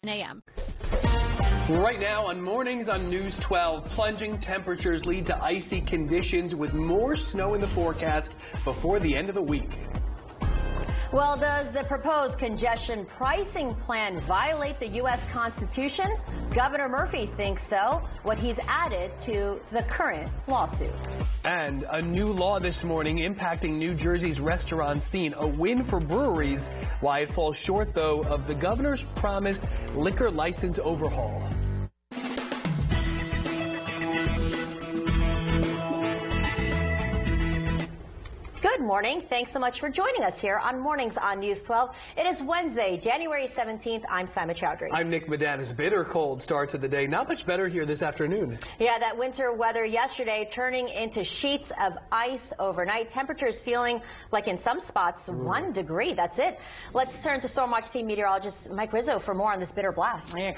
a.m. Right now on Mornings on News 12, plunging temperatures lead to icy conditions with more snow in the forecast before the end of the week. Well, does the proposed congestion pricing plan violate the U.S. Constitution? Governor Murphy thinks so, what he's added to the current lawsuit. And a new law this morning impacting New Jersey's restaurant scene, a win for breweries, why it falls short, though, of the governor's promised liquor license overhaul. Good morning. Thanks so much for joining us here on Mornings on News 12. It is Wednesday, January 17th. I'm Simon Chowdhury. I'm Nick Medanis. Bitter cold starts of the day. Not much better here this afternoon. Yeah, that winter weather yesterday turning into sheets of ice overnight. Temperatures feeling like in some spots 1 degree. That's it. Let's turn to Storm Watch team meteorologist Mike Rizzo for more on this bitter blast. Yeah.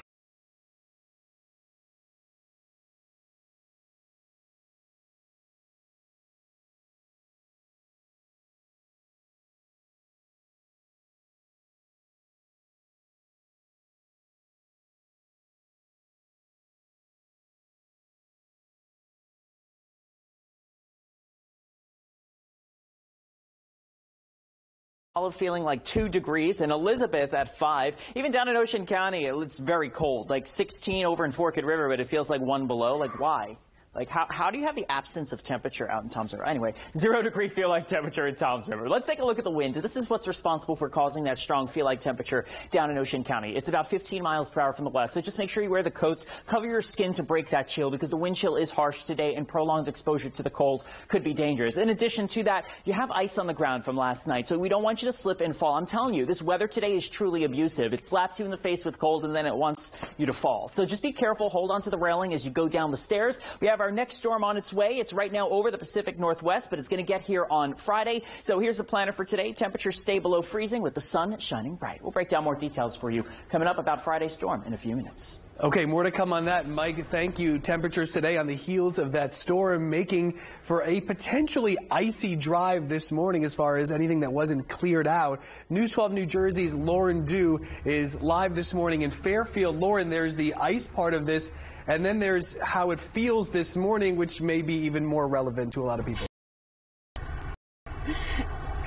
Olive feeling like 2 degrees, and Elizabeth at 5. Even down in Ocean County, it's very cold, like 16 over in Forked River, but it feels like 1 below. Like, why? Like, how do you have the absence of temperature out in Toms River? Anyway, 0 degree feel-like temperature in Toms River. Let's take a look at the wind. This is what's responsible for causing that strong feel-like temperature down in Ocean County. It's about 15 miles per hour from the west, so just make sure you wear the coats, cover your skin to break that chill, because the wind chill is harsh today, and prolonged exposure to the cold could be dangerous. In addition to that, you have ice on the ground from last night, so we don't want you to slip and fall. I'm telling you, this weather today is truly abusive. It slaps you in the face with cold, and then it wants you to fall. So just be careful. Hold on to the railing as you go down the stairs. We have our next storm on its way. It's right now over the Pacific Northwest, but it's going to get here on Friday. So here's the planner for today. Temperatures stay below freezing with the sun shining bright. We'll break down more details for you coming up about Friday's storm in a few minutes. Okay, more to come on that. Mike, thank you. Temperatures today on the heels of that storm making for a potentially icy drive this morning as far as anything that wasn't cleared out. News 12 New Jersey's Lauren Dew is live this morning in Fairfield. Lauren, there's the ice part of this, and then there's how it feels this morning, which may be even more relevant to a lot of people.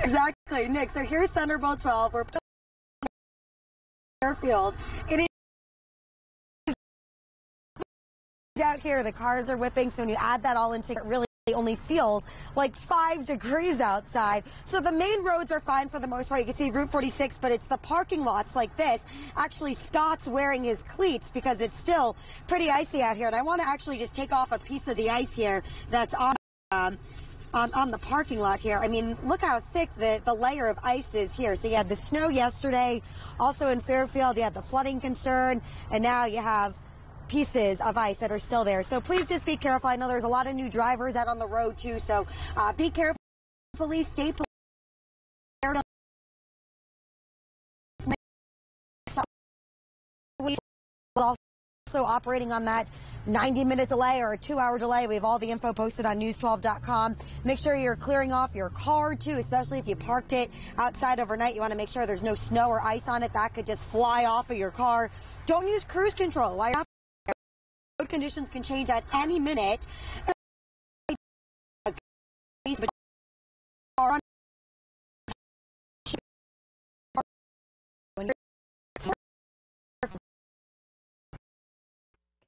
Exactly, Nick. So here's Thunderbolt 12. We're Fairfield. It is out here. The cars are whipping, so when you add that all into it, really only feels like 5 degrees outside. So the main roads are fine for the most part. You can see Route 46, but it's the parking lots like this. Actually, Scott's wearing his cleats because it's still pretty icy out here. And I want to actually just take off a piece of the ice here that's on the parking lot here. I mean, look how thick the layer of ice is here. So you had the snow yesterday, also in Fairfield, you had the flooding concern, and now you have pieces of ice that are still there. So please just be careful. I know there's a lot of new drivers out on the road too, so be careful. Police, stay prepared. We also operating on that 90-minute delay or a 2-hour delay. We have all the info posted on news12.com. Make sure you're clearing off your car too, especially if you parked it outside overnight. You want to make sure there's no snow or ice on it. That could just fly off of your car. Don't use cruise control while you're out. Road conditions can change at any minute.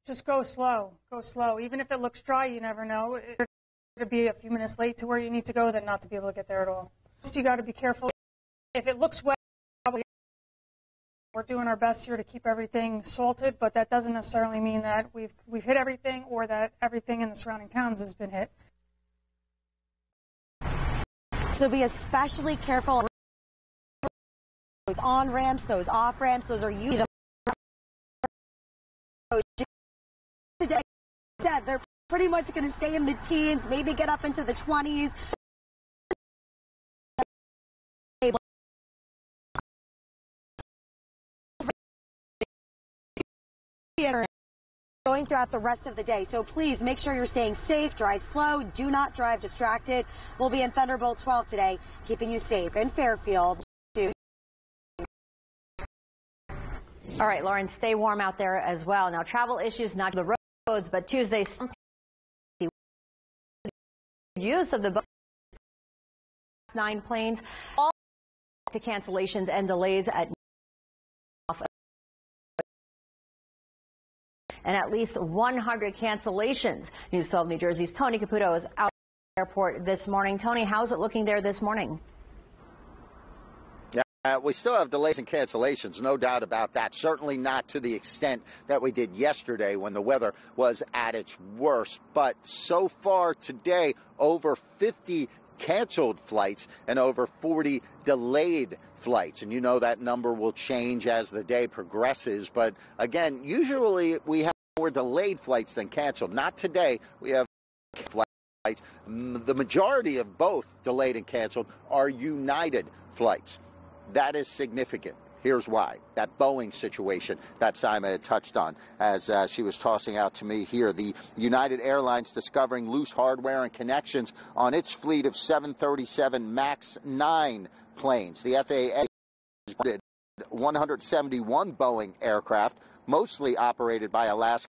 Just go slow. Go slow. Even if it looks dry, you never know. It'll be a few minutes late to where you need to go, then not to be able to get there at all. Just you got to be careful. If it looks wet, we're doing our best here to keep everything salted, but that doesn't necessarily mean that we've hit everything or that everything in the surrounding towns has been hit. So be especially careful. Those on ramps, those off ramps, those are you. Today said they're pretty much going to stay in the teens, maybe get up into the 20s. Going throughout the rest of the day. So please make sure you're staying safe, drive slow, do not drive distracted. We'll be in Thunderbolt 12 today, keeping you safe in Fairfield. All right, Lauren, stay warm out there as well. Now, travel issues, not the roads, but Tuesday's use of the 9 planes, all to cancellations and delays at and at least 100 cancellations. News 12 New Jersey's Tony Caputo is out at the airport this morning. Tony, how's it looking there this morning? We still have delays and cancellations, no doubt about that. Certainly not to the extent that we did yesterday when the weather was at its worst. But so far today, over 50 canceled flights and over 40 delayed flights. And you know that number will change as the day progresses. But again, usually we have more delayed flights than canceled. Not today. We have flights. The majority of both delayed and canceled are United flights. That is significant. Here's why. That Boeing situation that Simon had touched on as she was tossing out to me here. The United Airlines discovering loose hardware and connections on its fleet of 737 MAX 9 planes. The FAA did 171 Boeing aircraft, mostly operated by Alaska